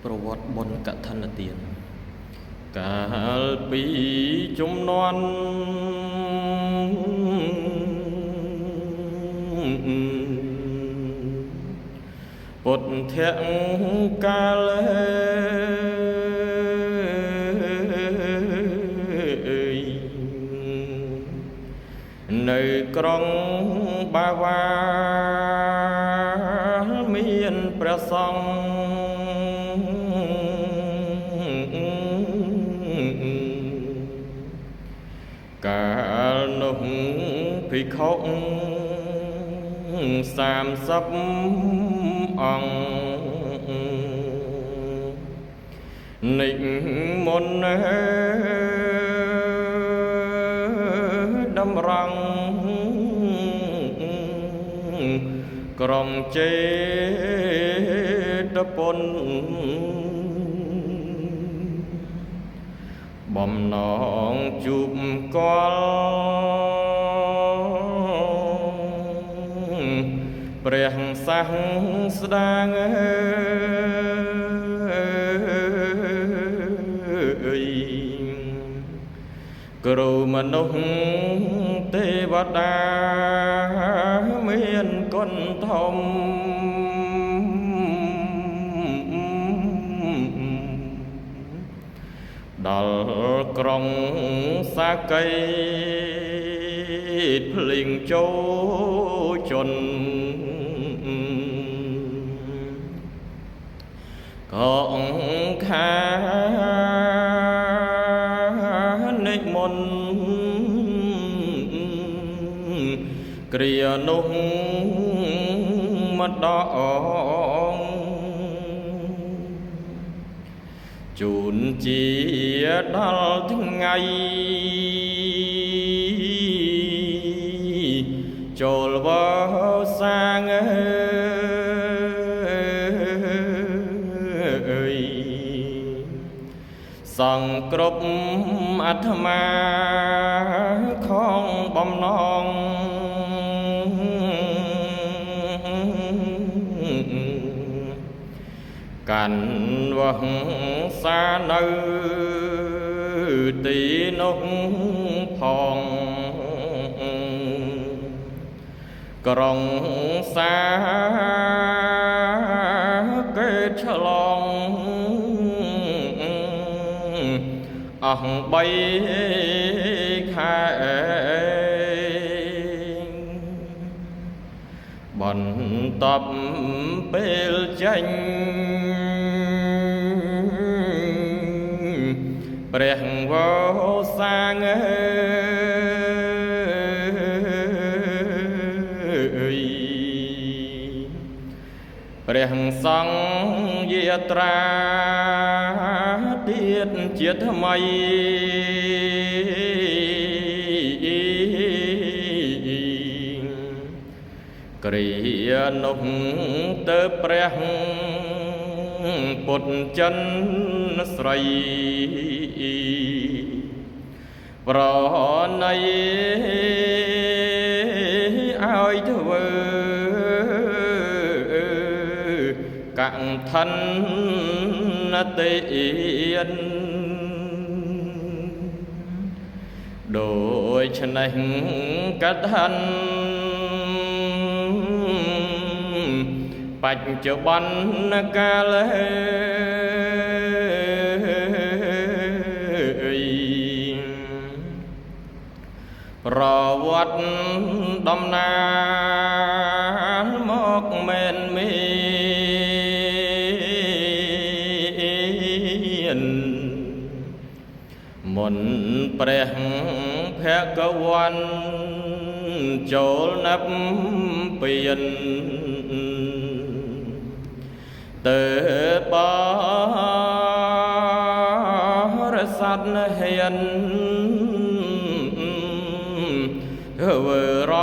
ប្រវត្តិបុណ្យកឋិនទានកាលពីជំនាន់ពុទ្ធៈកាលនៅក្រុងបាវ៉ាមានព្រះសង្ឃកាលនោះភិក្ខុ30អង្គនិមន្តតម្រង់ក្រុងចេតពុនបំណងជួបកលព្រះសាស្តាគ្រូមនុស្សទេវតាមានគុណធំដល់ក្រុងសាកេភ្លេងចូលជន់កងខានិមន្តគ្រានោះម្ដងជូនជាដល់ថ្ងៃចូលវស្សាសង្ឃគ្រប់អាត្មាខំបំណងកាន់វង្សានៅទីនោះផងក្រុងសាកេឆ្លងអស់3ខែបន្ទាប់ពេលចេញព្រះវស្សាព្រះសង្ឃយាត្រាទៀតជាថ្មីគ្រានោះទៅព្រះពុទ្ធចិនស្រីប្រណីឲ្យធ្វើកឋិនទានដូច្នេះកឋិនបច្ចុប្បន្នកាលប្រវត្តិដំណាលមកមែនមានមុនព្រះភគវន្តចូលនិព្វានទៅបរិស័ទហ៊ានធ្វើរ